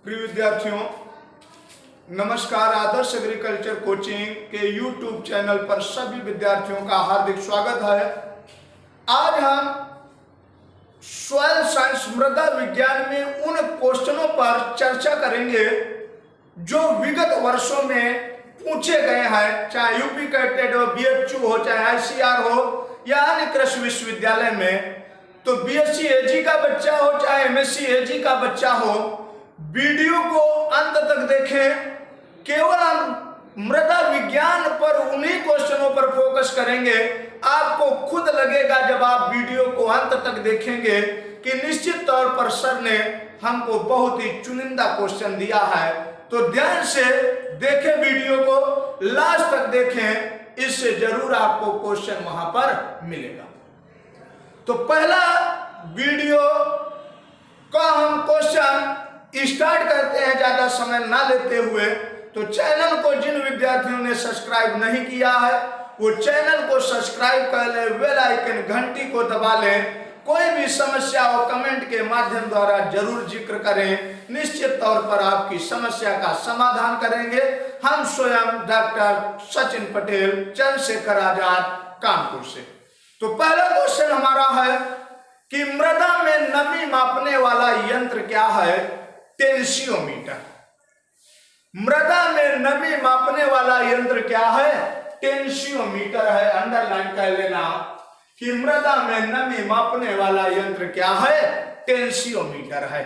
प्रिय विद्यार्थियों, नमस्कार। आदर्श एग्रीकल्चर कोचिंग के यूट्यूब चैनल पर सभी विद्यार्थियों का हार्दिक स्वागत है। आज हम सॉइल साइंस मृदा विज्ञान में उन क्वेश्चनों पर चर्चा करेंगे जो विगत वर्षों में पूछे गए हैं, चाहे यूपी कैटेड हो, बीएचयू हो, चाहे आईसीआर हो या अन्य कृषि विश्वविद्यालय में। तो बीएससी एजी का बच्चा हो चाहे एमएससी एजी का बच्चा हो, वीडियो को अंत तक देखें। केवल हम मृदा विज्ञान पर उन्हीं क्वेश्चनों पर फोकस करेंगे। आपको खुद लगेगा जब आप वीडियो को अंत तक देखेंगे कि निश्चित तौर पर सर ने हमको बहुत ही चुनिंदा क्वेश्चन दिया है। तो ध्यान से देखें, वीडियो को लास्ट तक देखें, इससे जरूर आपको क्वेश्चन वहां पर मिलेगा। तो पहला वीडियो का हम क्वेश्चन स्टार्ट करते हैं, ज्यादा समय ना लेते हुए। तो चैनल को जिन विद्यार्थियों ने सब्सक्राइब नहीं किया है वो चैनल को सब्सक्राइब कर ले, बेल आइकन घंटी को दबा लें। कोई भी समस्या हो कमेंट के माध्यम द्वारा जरूर जिक्र करें, निश्चित तौर पर आपकी समस्या का समाधान करेंगे। हम स्वयं डॉक्टर सचिन पटेल, चंद्रशेखर आजाद, कानपुर से। तो पहला क्वेश्चन हमारा है कि मृदा में नमी मापने वाला यंत्र क्या है? टेंसियोमीटर। मृदा में नमी मापने वाला यंत्र क्या है? टेंसियोमीटर है। अंडरलाइन कर लेना कि मृदा में नमी मापने वाला यंत्र क्या है? टेंसियोमीटर है।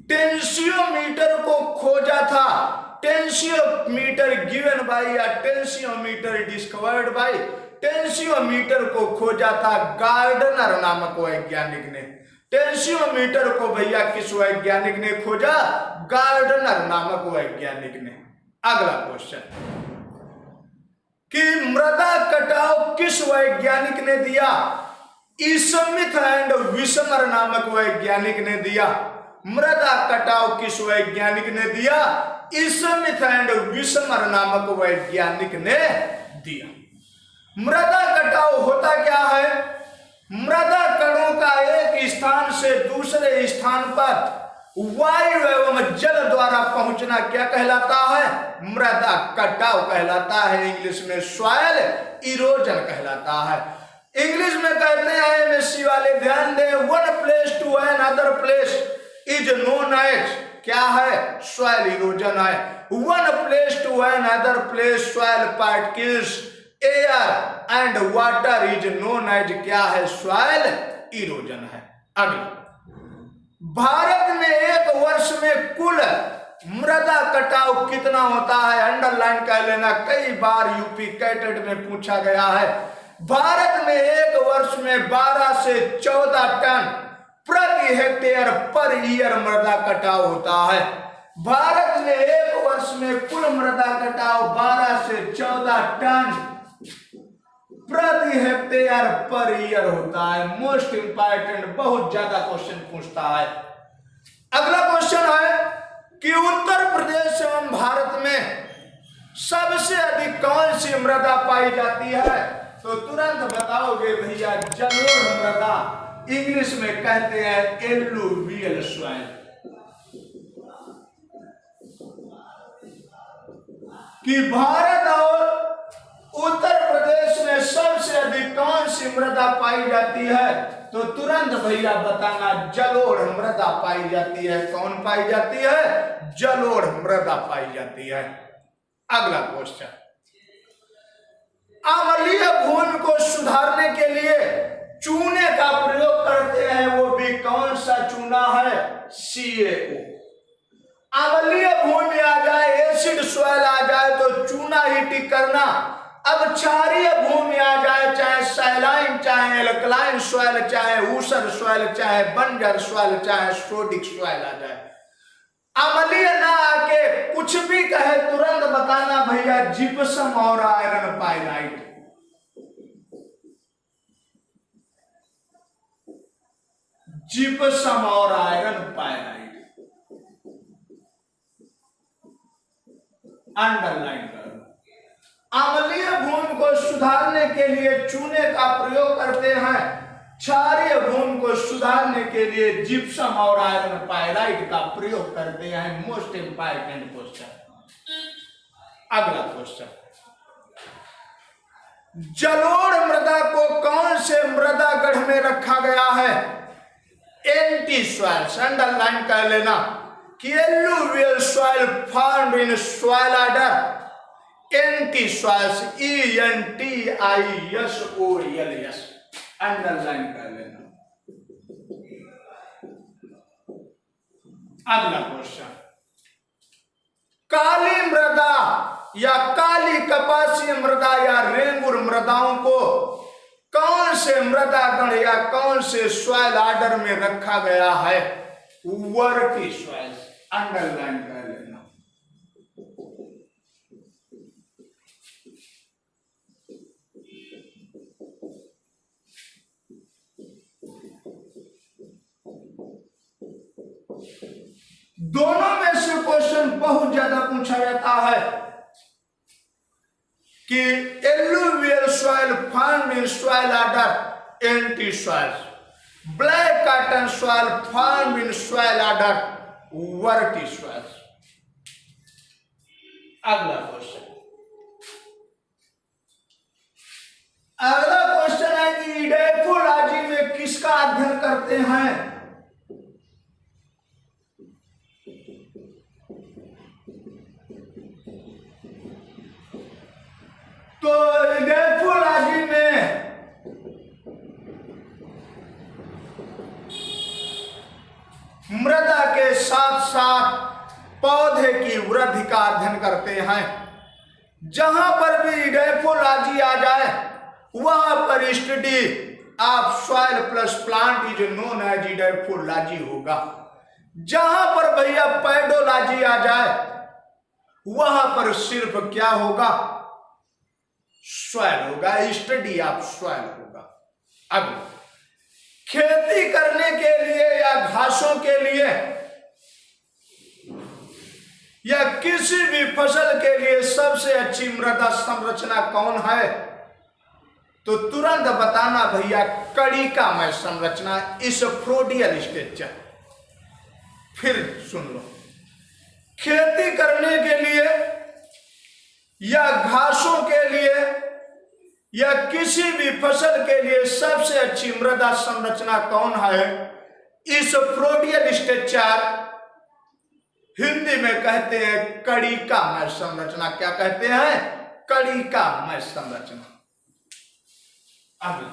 टेंसियोमीटर को खोजा था, टेंसियोमीटर गिवन बाय या टेंसियोमीटर डिस्कवर्ड बाय, टेंसियोमीटर को खोजा था गार्डनर नामक वैज्ञानिक ने। टेंसियोमीटर को भैया किस वैज्ञानिक ने खोजा? गार्डनर नामक वैज्ञानिक ने। अगला क्वेश्चन कि मृदा कटाव किस वैज्ञानिक ने दिया? स्मिथ एंड विस्मर नामक वैज्ञानिक ने दिया। मृदा कटाव किस वैज्ञानिक ने दिया? स्मिथ एंड विस्मर नामक वैज्ञानिक ने दिया। मृदा कटाव होता क्या है? मृदा कणों का एक स्थान से दूसरे स्थान पर वायु एवं जल द्वारा पहुंचना क्या कहलाता है? मृदा कटाव कहलाता है। इंग्लिश में सॉइल इरोजन कहलाता है। इंग्लिश में कहते हैं एमएससी वाले, ध्यान दें, one place to another place is known as, क्या है? सॉइल इरोजन है। One place to another place soil particles air and water is known as, क्या है? सॉइल इरोजन है। अगला, भारत में एक वर्ष में कुल मृदा कटाव कितना होता है? अंडरलाइन कर लेना, कई बार यूपी कैटेड में पूछा गया है। भारत में एक वर्ष में 12 से 14 टन प्रति हेक्टेयर पर ईयर मृदा कटाव होता है। भारत में एक वर्ष में कुल मृदा कटाव 12 से 14 टन प्रति हेक्टेयर पर ईयर होता है। मोस्ट इंपॉर्टेंट, बहुत ज्यादा क्वेश्चन पूछता है। अगला क्वेश्चन है कि उत्तर प्रदेश एवं भारत में सबसे अधिक कौन सी मृदा पाई जाती है? तो तुरंत बताओगे भैया, जलोढ़ मृदा। इंग्लिश में कहते हैं एलुवियल सॉइल। कि भारत और उत्तर प्रदेश में सबसे अधिक कौन सी मृदा पाई जाती है? तो तुरंत भैया बताना, जलोढ़ मृदा पाई जाती है। कौन पाई जाती है? जलोढ़ मृदा पाई जाती है। अगला क्वेश्चन, अम्लीय भूमि को सुधारने के लिए चूने का प्रयोग करते हैं, वो भी कौन सा चूना है? CaO। अम्लीय भूमि आ जाए, एसिड सॉइल आ जाए तो चूना ही टिक करना। अब क्षारीय भूमि आ जाए, चाहे सैलाइन, चाहे एल्कलाइन सॉइल, चाहे ऊसर सॉइल, चाहे बंजर सॉइल, चाहे सोडिक सॉइल आ जाए, अम्लीय ना आके कुछ भी कहे तुरंत बताना भैया, जिप्सम और आयरन पाइलाइट। जिप्सम और आयरन पाइलाइट अंडरलाइन करो। अम्लीय भूमि को सुधारने के लिए चूने का प्रयोग करते हैं। क्षारीय गुण को सुधारने के लिए जिप्सम और आयरन पायराइड का प्रयोग करते हैं। Most important question. अगला क्वेश्चन, जलोढ़ मृदा को कौन से मृदा गढ़ में रखा गया है? एंटी सॉइल्स, अंडरलाइन कर लेना कि alluvial soil found in soil order anti soils, ENTISOILS, underline कर लेना। अगला क्वेश्चन, काली मृदा या काली कपासी मृदा या रेंगुर मृदाओं को कौन से मृदा गण या कौन से सॉइल ऑर्डर में रखा गया है? वर्टी सॉइल, अंडरलाइन कर लेना। दोनों में से क्वेश्चन बहुत ज्यादा पूछा जाता है कि alluvial soil found in soil order entisols, black cotton soil found in soil order vertisols. अगला क्वेश्चन, है कि इडेफोलॉजी में किसका अध्ययन करते हैं? तो इडेफोलॉजी में मृदा के साथ साथ पौधे की वृद्धि का अध्ययन करते हैं। जहां पर भी इडेफोलॉजी आ जाए वहां पर study of soil plus plant is known as edaphology होगा। जहां पर भैया पैडोलॉजी आ जाए वहां पर सिर्फ क्या होगा? सॉइल होगा, स्टडी ऑफ सॉइल होगा। अब खेती करने के लिए या घासों के लिए या किसी भी फसल के लिए सबसे अच्छी मृदा संरचना कौन है? तो तुरंत बताना भैया, कणिकामय संरचना, इसोफ्रोडियल स्ट्रक्चर। फिर सुन लो, खेती करने के लिए या घासों के लिए या किसी भी फसल के लिए सबसे अच्छी मृदा संरचना कौन है? इसोफ्रोडियल स्ट्रक्चर, हिंदी में कहते हैं कणिकामय संरचना। क्या कहते हैं? कणिकामय संरचना। अगला,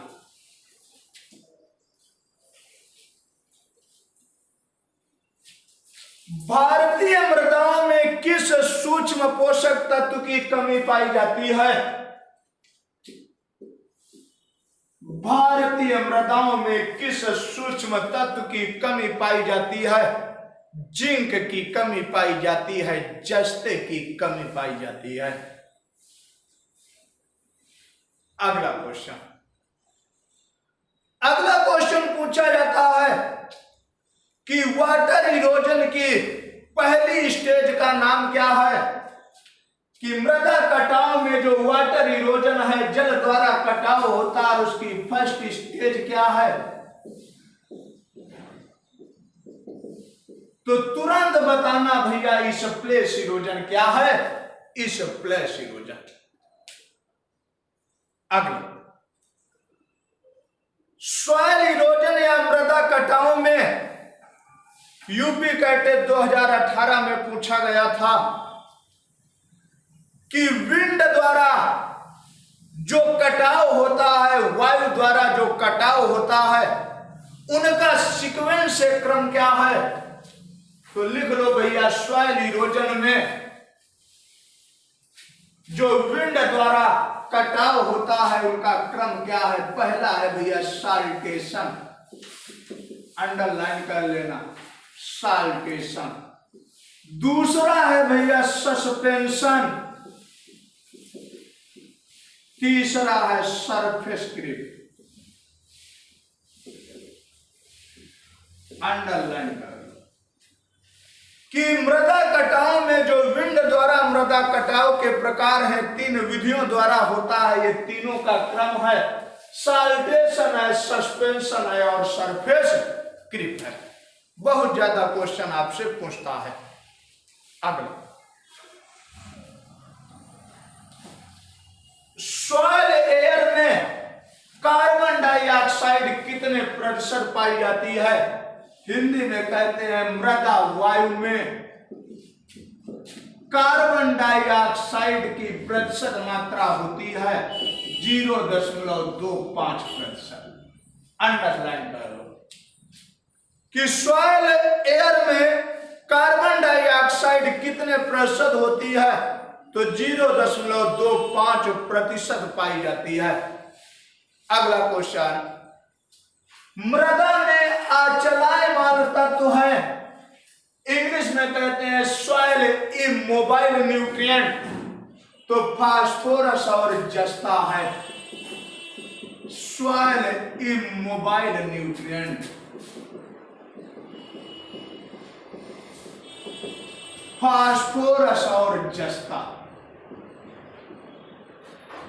भारतीय मृदाओं में किस सूक्ष्म पोषक तत्व की कमी पाई जाती है? भारतीय मृदाओं में किस सूक्ष्म तत्व की कमी पाई जाती है? जिंक की कमी पाई जाती है, जस्ते की कमी पाई जाती है। अगला क्वेश्चन, अगला क्वेश्चन पूछा जाता है कि वाटर इरोजन की पहली स्टेज का नाम क्या है? कि मृदा कटाव में जो वाटर इरोजन है, जल द्वारा कटाव होता है, उसकी फर्स्ट स्टेज क्या है? तो तुरंत बताना भैया, इस प्लेस इरोजन क्या है? इस प्लेस इरोजन। अगला, सॉइल इरोजन या मृदा कटाव में यूपी कैटेट 2018 में पूछा गया था कि विंड द्वारा जो कटाव होता है, वायु द्वारा जो कटाव होता है, उनका सीक्वेंस से क्रम क्या है? तो लिख लो भैया, सॉइल इरोजन में जो विंड द्वारा कटाव होता है उनका क्रम क्या है? पहला है भैया साल्टेशन, अंडरलाइन कर लेना, साल्टेशन। दूसरा है भैया सस्पेंशन, तीसरा है सरफेस क्रीप, अंडरलाइन कर कि मृदा कटाव में जो विंड द्वारा मृदा कटाव के प्रकार हैं, तीन विधियों द्वारा होता है। ये तीनों का क्रम है साल्टेशन है, सस्पेंशन है और सरफेस क्रीप है। बहुत ज्यादा क्वेश्चन आपसे पूछता है। अगला, सॉइल एयर में कार्बन डाइऑक्साइड कितने प्रतिशत पाई जाती है? हिंदी में कहते हैं मृदा वायु में कार्बन डाइऑक्साइड की प्रतिशत मात्रा होती है 0.25%। अंडरलाइन कर लो कि सॉइल एयर में कार्बन डाइऑक्साइड कितने प्रतिशत होती है, तो 0.25% पाई जाती है। अगला क्वेश्चन, मृदा में अचलायमान तत्व है, इंग्लिश में कहते हैं सॉइल इमोबाइल न्यूट्रिएंट, तो फास्फोरस और जस्ता है। सॉइल इमोबाइल न्यूट्रिएंट, फास्फोरस और जस्ता।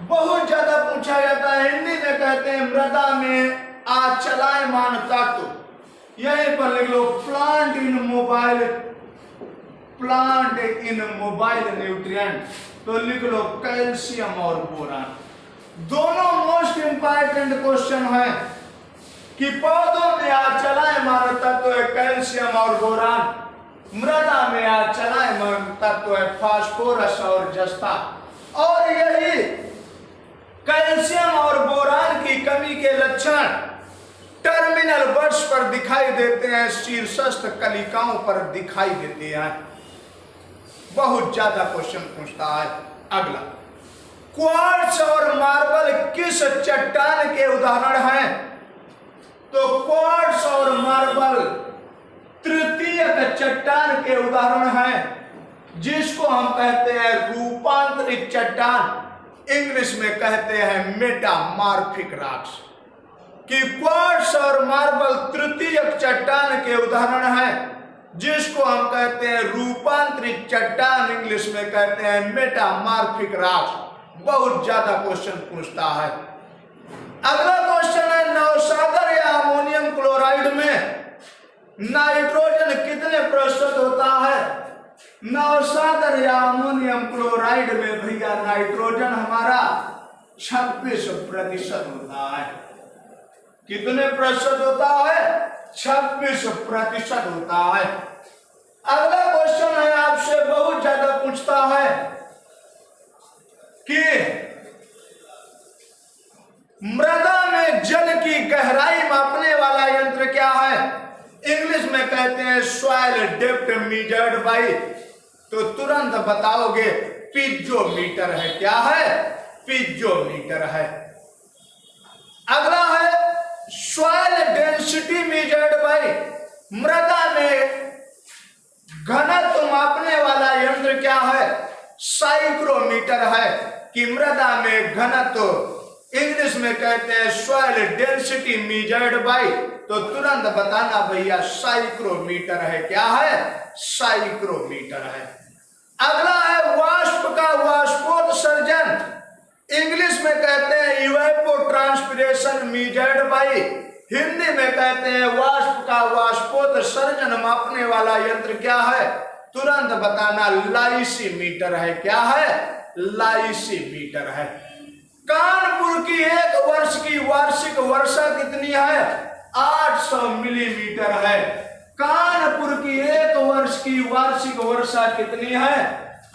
बहुत ज्यादा पूछा जाता है, हिंदी में कहते हैं मृदा में अचलायमान तत्व। यहीं पर लिख लो प्लांट इन मोबाइल न्यूट्रिएंट, तो लिख लो कैल्शियम और बोरान। दोनों मोस्ट इंपॉर्टेंट क्वेश्चन है कि पौधों में अचलायमान तत्व है कैल्शियम और बोरान, मृदा में अचलायमान तत्व है फास्फोरस और जस्ता। और यही कैल्शियम और बोरान की कमी के लक्षण टर्मिनल बड्स पर दिखाई देते हैं, शीर्षस्थ कलिकाओं पर दिखाई देते हैं। बहुत ज्यादा क्वेश्चन पूछता है। अगला, क्वार्ट्ज और मार्बल किस चट्टान के उदाहरण हैं? तो क्वार्ट्ज और मार्बल तृतीयक चट्टान के उदाहरण हैं, जिसको हम कहते हैं रूपांतरित चट्टान, इंग्लिश में कहते हैं मेटामॉर्फिक रॉक्स। कि क्वार्ट्ज और मार्बल तृतीयक चट्टान के उदाहरण हैं, जिसको हम कहते हैं रूपांतरित चट्टान, इंग्लिश में कहते हैं मेटामॉर्फिक रॉक्स। बहुत ज्यादा क्वेश्चन पूछता है। अगला क्वेश्चन है, नवसागर या अमोनियम क्लोराइड में नाइट्रोजन कितने प्रतिशत होता है? नवसागर या अमोनियम क्लोराइड में भैया नाइट्रोजन हमारा 26% होता है। कितने प्रतिशत होता है? 26% होता है। अगला क्वेश्चन है, आपसे बहुत ज्यादा पूछता है कि मृदा में जल की गहराई मापने वाला यंत्र क्या है? इंग्लिश में कहते हैं सॉइल डेप्थ मेजर्ड बाय, तो तुरंत बताओगे पिज्जोमीटर है। क्या है? पिज्जोमीटर है। अगला है सॉइल डेंसिटी मेजर्ड बाय, मृदा में घनत्व मापने वाला यंत्र क्या है? साइक्रोमीटर है। कि मृदा में घनत्व इंग्लिश में कहते हैं सॉइल डेंसिटी मेजर्ड बाय, तो तुरंत बताना भैया साइक्रोमीटर है। क्या है? साइक्रोमीटर है। अगला है वाष्प का वाष्पोत्सर्जन, इंग्लिश में कहते हैं इवेपोट्रांसपिरेशन मेजर्ड बाय, हिंदी में कहते हैं वाष्प का वाष्पोत्सर्जन मापने वाला यंत्र क्या है? तुरंत बताना लाइसीमीटर है। क्या है? लाइसीमीटर है। कानपुर की एक वर्ष की वार्षिक वर्षा कितनी है? 800 मिलीमीटर है। कानपुर की एक वर्ष की वार्षिक वर्षा कितनी है?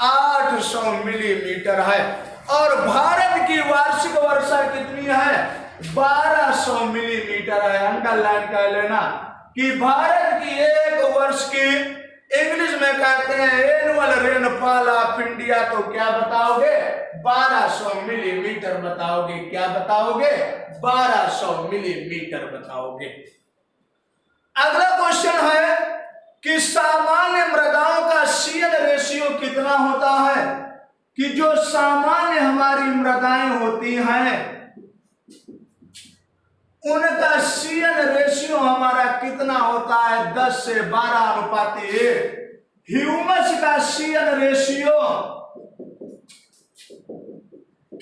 800 मिलीमीटर है। और भारत की वार्षिक वर्षा कितनी है? 1200 मिलीमीटर है। अंडरलाइन कर लेना कि भारत की एक वर्ष की इंग्लिश में कहते हैं एनुअल रेनफॉल ऑफ इंडिया, तो क्या बताओगे? 1200 मिलीमीटर बताओगे। क्या बताओगे? 1200 मिलीमीटर बताओगे। अगला क्वेश्चन है कि सामान्य मृदाओं का CN रेशियो कितना होता है? कि जो सामान्य हमारी मृदाएं होती हैं उनका CN रेशियो हमारा कितना होता है? 10 से 12 अनुपात 1। ह्यूमस का CN रेशियो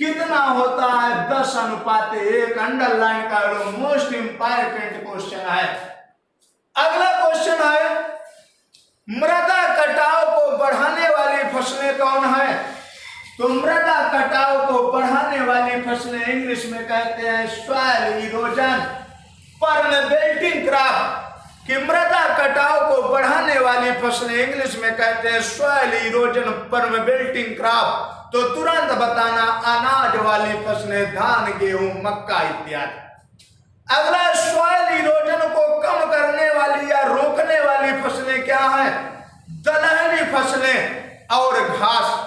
कितना होता है 10:1। अंडरलाइन कर लो, मोस्ट इंपॉर्टेंट क्वेश्चन है। अगला क्वेश्चन है, मृदा कटाव को बढ़ाने वाली फसलें कौन है? तो मृदा कटाव को बढ़ाने वाली फसलें इंग्लिश में कहते हैं सॉइल इरोजन परमेबेल्टिंग क्रॉप। कि मृदा कटाव को बढ़ाने वाली फसलें इंग्लिश में कहते हैं सॉइल इरोजन परमेबेल्टिंग क्रॉप। तो तुरंत बताना अनाज वाली फसलें धान, गेहूं, मक्का इत्यादि। अगला, सॉइल इरोजन को कम करने वाली या रोकने वाली फसलें क्या है? दलहनी फसलें और घास।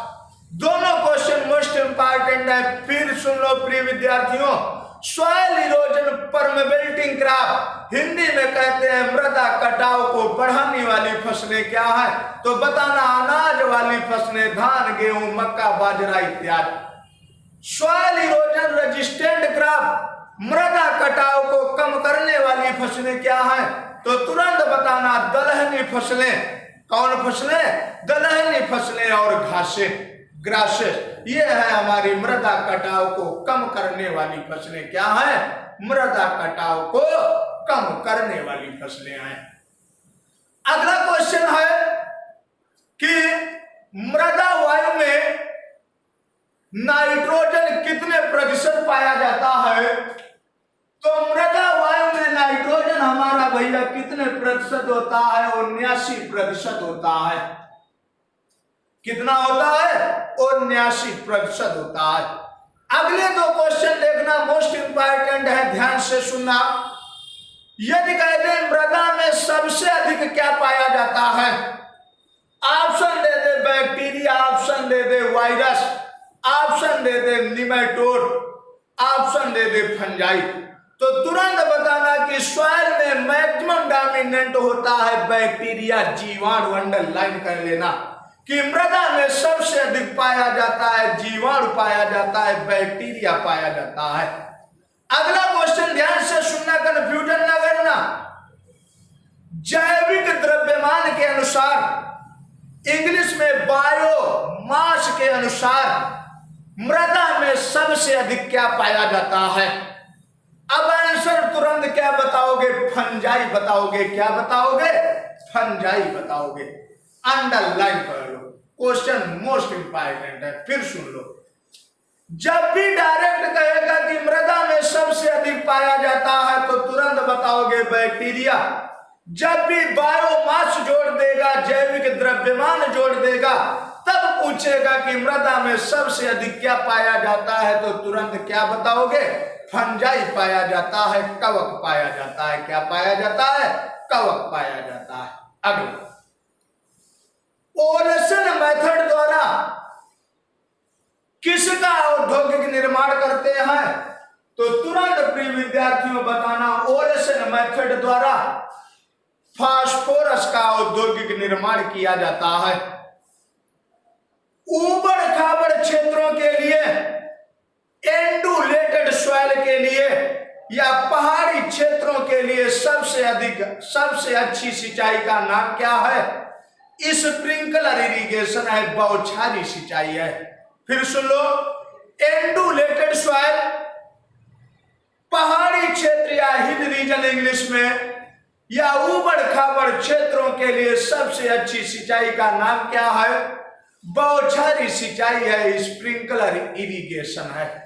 दोनों क्वेश्चन मोस्ट इंपॉर्टेंट है, फिर सुन लो प्रिय विद्यार्थियों। सॉइल इरोजन परमेबेल्टिंग क्रॉप हिंदी में कहते हैं मृदा कटाव को बढ़ाने वाली फसलें क्या है? तो बताना अनाज वाली फसलें धान, गेहूं, मक्का, बाजरा इत्यादि। सॉइल इरोजन रेजिस्टेंट क्रॉप मृदा कटाव को कम करने वाली फसलें क्या है? तो तुरंत बताना दलहनी फसलें। कौन फसलें? दलहनी फसलें और घासें, ग्रासेस। ये है हमारी मृदा कटाव को कम करने वाली फसलें। क्या है? मृदा कटाव को कम करने वाली फसलें हैं। अगला क्वेश्चन है कि मृदा वायु में नाइट्रोजन कितने प्रतिशत पाया जाता है? तो मृदा वायु में नाइट्रोजन हमारा भैया कितने प्रतिशत होता है? 79% होता है। कितना होता है? 79% होता है। अगले दो क्वेश्चन देखना, मोस्ट इंपॉर्टेंट है, ध्यान से सुनना। यदि कहते हैं मृदा में सबसे अधिक क्या पाया जाता है? ऑप्शन दे दे बैक्टीरिया, ऑप्शन दे दे वायरस, ऑप्शन दे दे निमेटोड, ऑप्शन दे दे फंजाई। तो तुरंत बताना कि सॉइल में मैक्सिमम डोमिनेंट होता है बैक्टीरिया, जीवाणु। अंडरलाइन कर लेना कि मृदा में सबसे अधिक पाया जाता है जीवाणु पाया जाता है, बैक्टीरिया पाया जाता है। अगला क्वेश्चन ध्यान से सुनना, कंफ्यूजन ना करना। जैविक द्रव्यमान के अनुसार, इंग्लिश में बायोमास के अनुसार मृदा में सबसे अधिक क्या पाया जाता है? अब आंसर तुरंत क्या बताओगे? फंजाई बताओगे। क्या बताओगे? फंजाई बताओगे। अंडरलाइन कर लो, क्वेश्चन मोस्ट इंपॉर्टेंट है, फिर सुन लो। जब भी डायरेक्ट कहेगा कि मृदा में सबसे अधिक पाया जाता है तो तुरंत बताओगे बैक्टीरिया। जब भी बायोमास जोड़ देगा, जैविक द्रव्यमान जोड़ देगा, तब पूछेगा कि मृदा में सबसे अधिक क्या पाया जाता है तो तुरंत क्या बताओगे? फंजाई पाया जाता है, कवक पाया जाता है। क्या पाया जाता है? कवक पाया जाता है। अगला, ओलेसन मेथड द्वारा किसका औद्योगिक निर्माण करते हैं? तो तुरंत प्रिय विद्यार्थियों बताना, ओलेसन मेथड द्वारा फास्फोरस का औद्योगिक निर्माण किया जाता है। ऊबड़ खाबड़ क्षेत्रों के लिए, एंडुलेटेड सॉइल के लिए या पहाड़ी क्षेत्रों के लिए सबसे अच्छी सिंचाई का नाम क्या है? स्प्रिंकलर इरिगेशन है, बौछारी सिंचाई है। फिर सुन लो, एंडुलेटेड सॉइल, पहाड़ी क्षेत्र या हिल रीजन इंग्लिश में, या ऊबड़ खाबड़ क्षेत्रों के लिए सबसे अच्छी सिंचाई का नाम क्या है? बौछारी सिंचाई है, स्प्रिंकलर इरिगेशन है।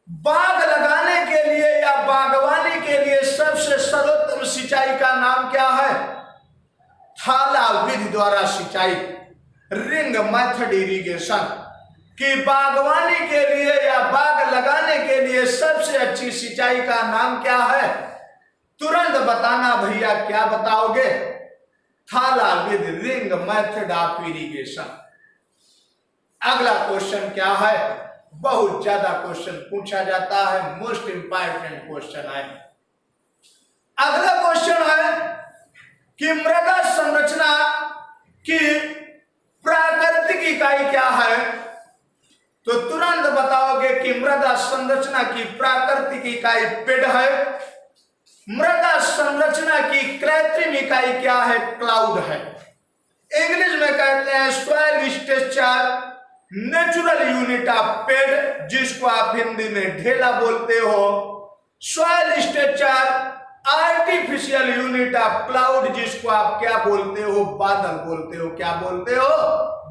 बाग लगाने के लिए या बागवानी के लिए सबसे सर्वोत्तम सिंचाई का नाम क्या है? थाला विधि द्वारा सिंचाई, रिंग मेथड इरिगेशन। कि बागवानी के लिए या बाग लगाने के लिए सबसे अच्छी सिंचाई का नाम क्या है? तुरंत बताना भैया, क्या बताओगे? थाला विधि, रिंग मेथड ऑफ इरिगेशन। अगला क्वेश्चन क्या है? बहुत ज्यादा क्वेश्चन पूछा जाता है, मोस्ट इंपॉर्टेंट क्वेश्चन है। अगला क्वेश्चन है कि मृदा संरचना की प्राकृतिक इकाई क्या है? तो तुरंत बताओगे कि मृदा संरचना की प्राकृतिक इकाई पेड़ है। मृदा संरचना की कृत्रिम इकाई क्या है? क्लाउड है। इंग्लिश में कहते हैं soil structure natural unit of पेड़ जिसको आप हिंदी में ढेला बोलते हो, soil structure artificial unit of cloud जिसको आप क्या बोलते हो, बादल बोलते हो। क्या बोलते हो?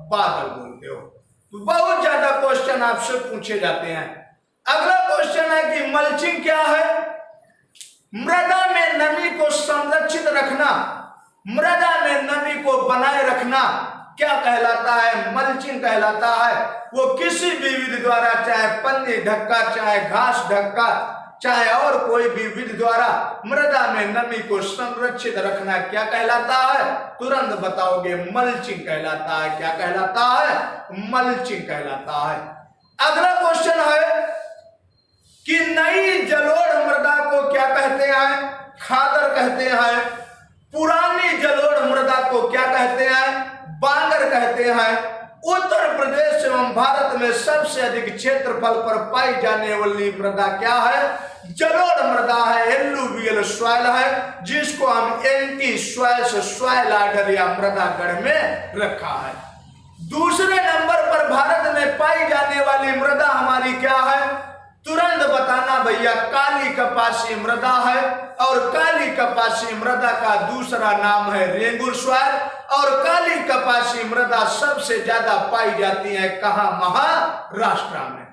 बादल बोलते हो। तो बहुत ज्यादा क्वेश्चन आपसे पूछे जाते हैं। अगला क्वेश्चन है कि मल्चिंग क्या है? मृदा में नमी को संरक्षित रखना, मृदा में नमी को बनाए रखना क्या कहलाता है? मल्चिंग कहलाता है। वो किसी भी विधि द्वारा, चाहे पन्नी ढक्का, चाहे घास ढक्का, चाहे और कोई भी विधि द्वारा मृदा में नमी को संरक्षित रखना क्या कहलाता है? तुरंत बताओगे, मल्चिंग कहलाता है। क्या कहलाता है? मल्चिंग कहलाता है। अगला क्वेश्चन है कि नई जलोढ़ मृदा को क्या कहते हैं? खादर कहते हैं। पुरानी जलोढ़ मृदा को क्या कहते हैं? बांगर कहते हैं। उत्तर प्रदेश एवं भारत में सबसे अधिक क्षेत्रफल पर पाई जाने वाली मृदा क्या है? जलोढ़ मृदा है, एलुवियल सॉइल है, जिसको हम एंटी सॉइल से सॉइल ऑर्डर या मृदा गण में रखा है। दूसरे नंबर पर भारत में पाई जाने वाली मृदा हमारी क्या है? तुरंत बताना भैया, काली कपासी मृदा है। और काली कपासी मृदा का दूसरा नाम है रेंगुर सॉइल। और काली कपासी मृदा सबसे ज्यादा पाई जाती है कहां? महाराष्ट्र में।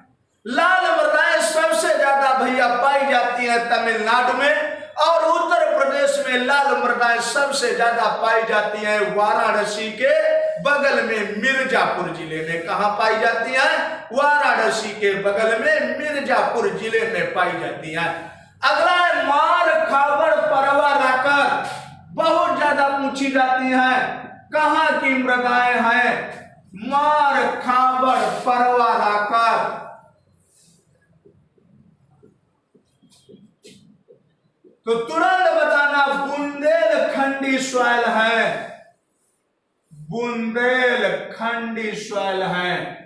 लाल मृदाएं सबसे ज्यादा भैया पाई जाती है तमिलनाडु में। और उत्तर प्रदेश में लाल मृदाएं सबसे ज्यादा पाई जाती है वाराणसी के बगल में मिर्जापुर जिले में। कहां पाई जाती है? वाराणसी के बगल में मिर्जापुर जिले में पाई जाती है। अगला है मार खाबर परवा राकर, बहुत ज्यादा पूछी जाती है। कहां की मृदाएं हैं? मार खाबर परवा राकर। तो तुरंत बताना, बुंदेलखंडी सॉइल है। बुंदेलखंडी सॉइल है।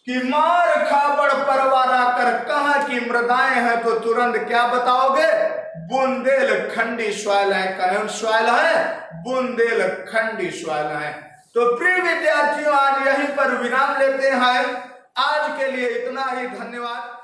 कि मार खाबड़ परवा राकर कहां की मृदाएं हैं? तो तुरंत क्या बताओगे? बुंदेलखंडी सॉइल है। कौन सॉइल है? बुंदेलखंडी सॉइल है। तो प्रिय विद्यार्थियों, आज यहीं पर विराम लेते हैं। आज के लिए इतना ही, धन्यवाद।